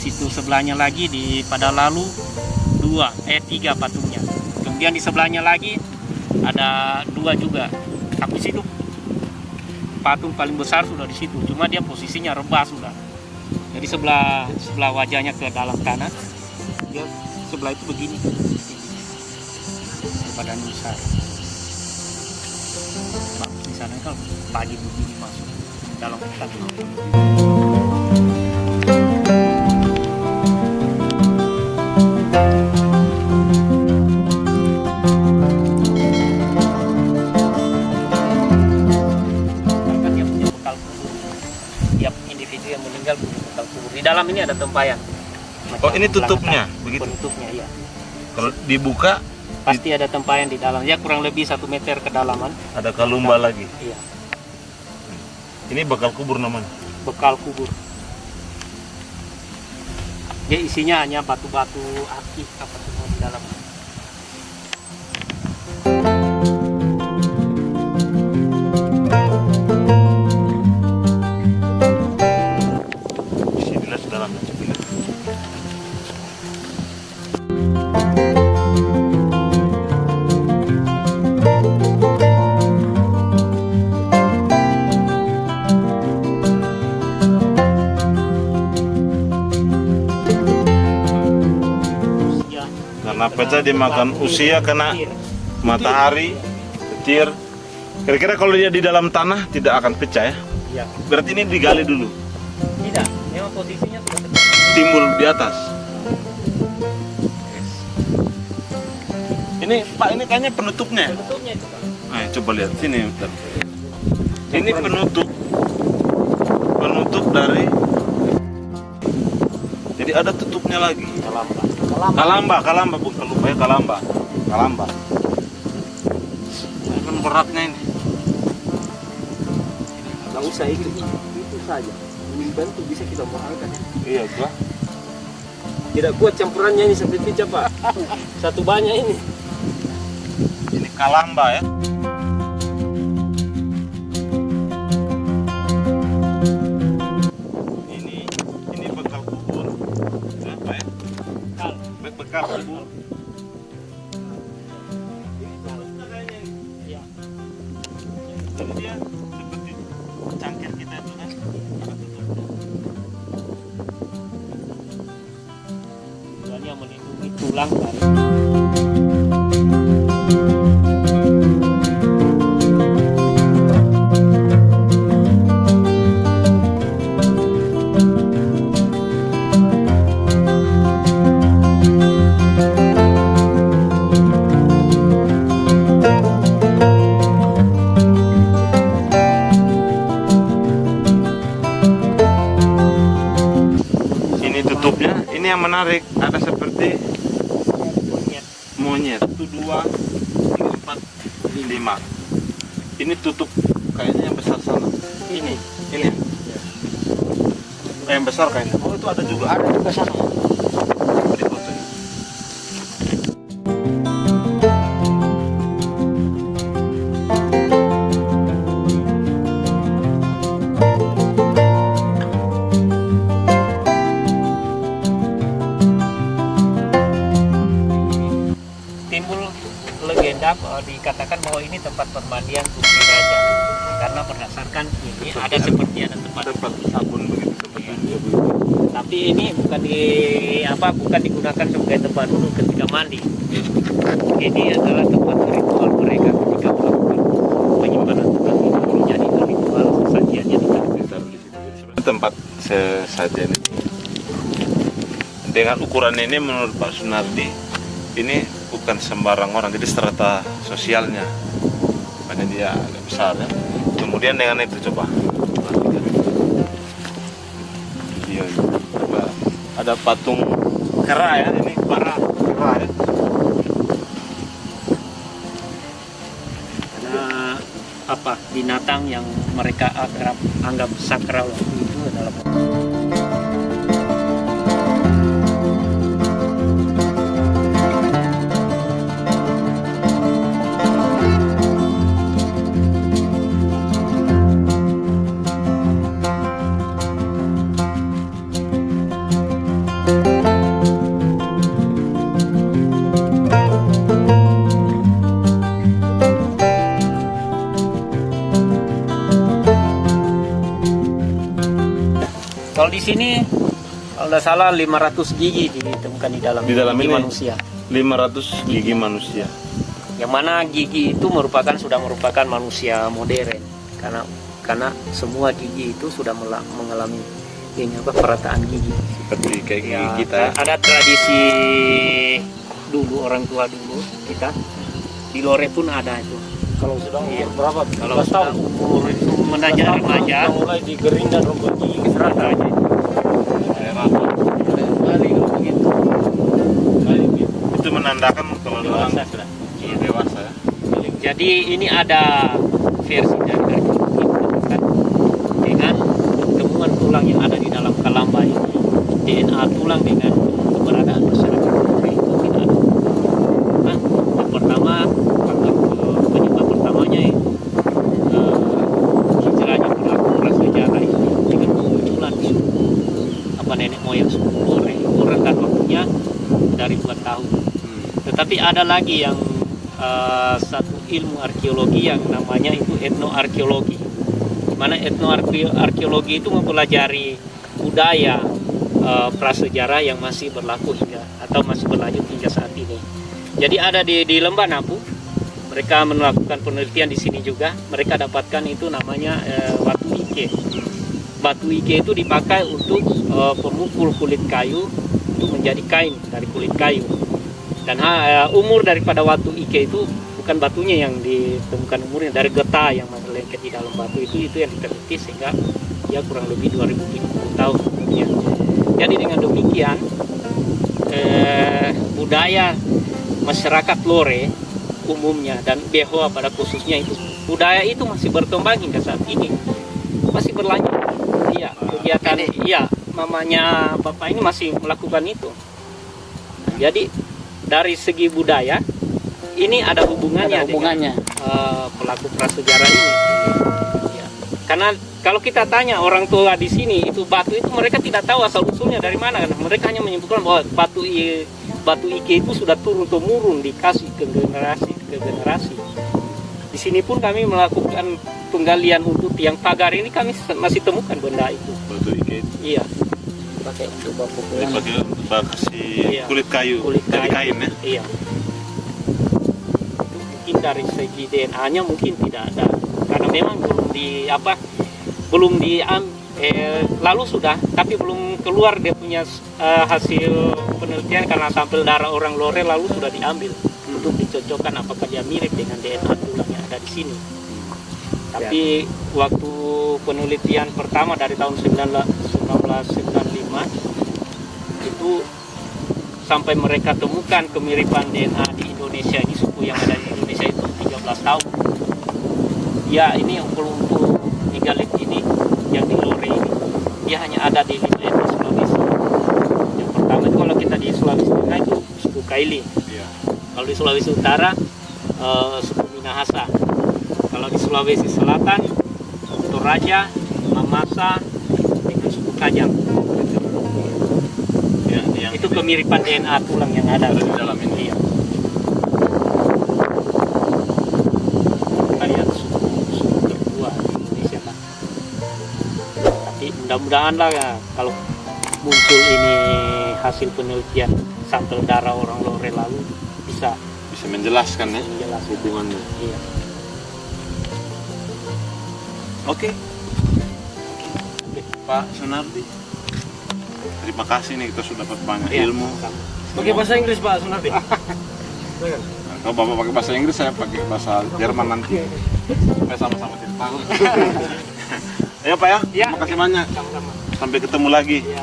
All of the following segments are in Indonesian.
situ sebelahnya lagi pada lalu tiga patungnya. Kemudian di sebelahnya lagi ada 2 juga. Tapi situ patung paling besar sudah di situ. Cuma dia posisinya rebah sudah. Jadi sebelah wajahnya ke dalam tanah. Dia sebelah itu begini. Badan besar. Bagus di sana kalau pagi begini masuk dalam hutan. Di dalam ini ada tempayan. Oh, ini tutupnya, begitu? Penutupnya, iya. Kalau dibuka, pasti ada tempayan di dalam. Ya kurang lebih 1 meter kedalaman. ada kalumba lagi. Iya. Ini bekal kubur namanya? Bekal kubur. Dia isinya hanya batu-batu aktif apa semua di dalam. Karena pecah dimakan usia, kena matahari, petir. Kira-kira kalau dia di dalam tanah tidak akan pecah ya? Iya. Berarti ini digali dulu? Tidak, memang posisinya sudah tetap Timbul di atas? Ini Pak, ini kayaknya penutupnya. penutupnya itu, Pak. Nah, coba lihat sini. Bentar. Ini penutup dari. Jadi ada tutupnya lagi. Kalamba, bukan lupa ya, kalamba. Ini kan beratnya ini. Nggak usah itu saja. Bantu bisa kita angkat ya. Iya, gua. Tidak kuat campurannya ini seperti Pak. Satu banyak ini. Ini kalamba ya. Ini bekal kubur. Apa ya? Bekal kubur. Ini tutupnya kayaknya. Iya. Jadi dia seperti cangkir kita itu kan. Ada tutupnya. Tujuannya melindungi tulang dari tutupnya. Ini yang menarik, ada seperti monyet. 1, 2, 3, 4, 5. Ini tutup kayaknya yang besar sana. ini. Ya? Yang besar kayaknya. Oh, itu ada juga sana. Di foto ini. Timbul legenda dikatakan bahwa ini tempat permandian Gusti Raja karena berdasarkan ini ada seperti ada tempat sabun begitu. tapi ini bukan digunakan sebagai tempat duduk ketika mandi. Ini adalah tempat ritual mereka ketika melakukan penyimpanan tukang ini jadi ritual sesajiannya ditaruh di situ. Tempat sesajen ini dengan ukuran ini menurut Pak Sunardi ini bukan sembarang orang, jadi strata sosialnya makanya dia agak besar ya. Kemudian dengan itu coba iya, ada patung kera ya, ini kera ya. Ada binatang yang mereka anggap sakral itu adalah Kalau di sini kalau tidak salah 500 gigi ditemukan di dalam Di dalam gigi ini? manusia. 500 gigi manusia. Yang mana gigi itu sudah merupakan manusia modern karena semua gigi itu sudah mengalami ini perataan gigi. Seperti kayak gigi Ya, kita ya. ada tradisi dulu orang tua dulu kita di Lore pun ada itu. Kalau sudah umur Iya. berapa? Kalau 12 sudah tahun. umur itu menanjak remaja, Sudah mulai digering dan rumput gigi ke serata aja. kali kalau begitu. Itu menandakan kalau orang Dewasa sudah. sudah dewasa ya. Jadi ini ada versi dari arkeologi dengan temuan tulang yang ada di dalam Kalamba ini. DNA tulang dengan keberadaan masyarakat Lore itu tidak ada. Nah, yang pertama penyebab pertamanya hijrahnya pelaku prasejarah ini dengan kemunculan nenek moyang suku Lore. Orang kan waktunya dari 2 tahun. Tetapi ada lagi yang satu ilmu arkeologi yang namanya itu etnoarkeologi. Di mana etnoarkeologi itu mempelajari budaya prasejarah yang masih berlaku hingga atau masih berlanjut hingga saat ini. Jadi ada di Lembah Napu, mereka melakukan penelitian di sini juga. Mereka dapatkan itu namanya batu ike. Batu ike itu dipakai untuk pemukul kulit kayu untuk menjadi kain dari kulit kayu. Dan umur daripada batu ike itu bukan batunya yang ditemukan umurnya, dari getah yang masih lengket di dalam batu itu yang diteliti sehingga ya kurang lebih 2070 tahun ya. Jadi dengan demikian budaya masyarakat Lore umumnya dan Behoa pada khususnya itu budaya itu masih berkembang hingga saat ini, masih berlanjut. Iya, kegiatan iya mamanya bapak ini masih melakukan itu. Jadi dari segi budaya ini ada hubungannya, dengan pelaku prasejarah ini. Ya. Karena kalau kita tanya orang tua di sini itu batu itu mereka tidak tahu asal usulnya dari mana, kan mereka hanya menyebutkan bahwa batu ike itu sudah turun temurun dikasih ke generasi ke generasi. Di sini pun kami melakukan penggalian untuk tiang pagar ini, kami masih temukan benda itu. Batu ike itu Iya, pakai untuk baku dipakai kasih Iya. kulit kayu dari kain ya. Iya. Itu mungkin dari segi DNA-nya mungkin tidak ada, karena memang belum lalu sudah, tapi belum keluar dia punya hasil penelitian karena sampel darah orang Lore lalu sudah diambil untuk dicocokkan apakah dia mirip dengan DNA tulang yang ada di sini. Tapi waktu penelitian pertama dari tahun 1995 itu sampai mereka temukan kemiripan DNA di Indonesia ini, suku yang ada di Indonesia itu 13 tahun. Ya, ini untuk megalit ini yang di Lore ini dia hanya ada di 5 etnis Sulawesi. Yang pertama itu kalau kita di Sulawesi Tengah itu suku Kaili. Iya. Kalau di Sulawesi Utara suku Minahasa. Kalau di Sulawesi Selatan Toraja, Mamasa dengan suku Kajang. Ya, yang Itu kemiripan DNA tulang yang ada di dalam ini. Iya. Kita lihat suku tertua di Indonesia kan. Tapi mudah-mudahan lah ya, kalau muncul ini hasil penelitian sampel darah orang Lore lalu bisa menjelaskan ya menjelaskan hubungannya. Iya. Oke. Pak Sunardi, terima kasih nih, kita sudah dapat banyak Iya. ilmu. Pakai bahasa Inggris Pak Sunardi. Kalau Bapak pakai bahasa Inggris, saya pakai bahasa Jerman nanti. Supaya sama-sama kita tahu. Ayo Pak ya, Iya. terima kasih banyak. Sama-sama. Sampai ketemu lagi. Iya.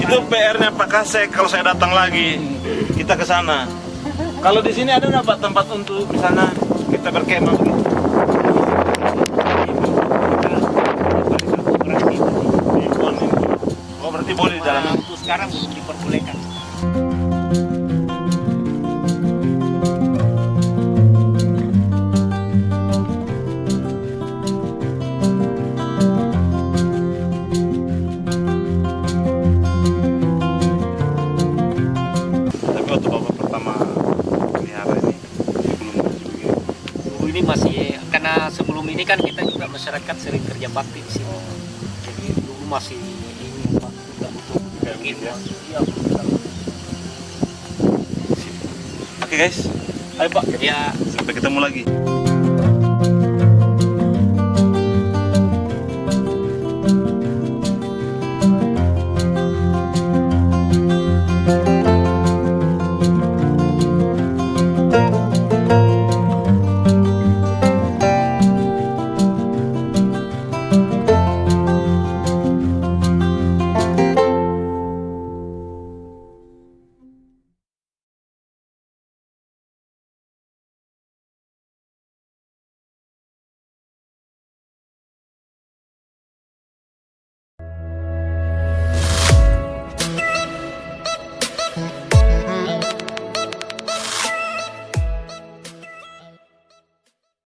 Itu PR-nya Pak Kasek, kalau saya datang lagi, kita ke sana. Kalau di sini ada nggak Pak tempat untuk misalnya kita berkemah begitu? Oh berarti boleh di dalam. Untuk sekarang belum diperbolehkan. Tapi waktu Bapak pertama pelihara ini belum masih begini. Dulu ini masih, karena sebelum ini kan kita juga masyarakat sering kerja bakti di sini. Jadi dulu masih ini Pak, tidak butuh Kayak begini. begini ya? Iya, betul. Oke guys, ayo Pak, Ya. sampai ketemu lagi.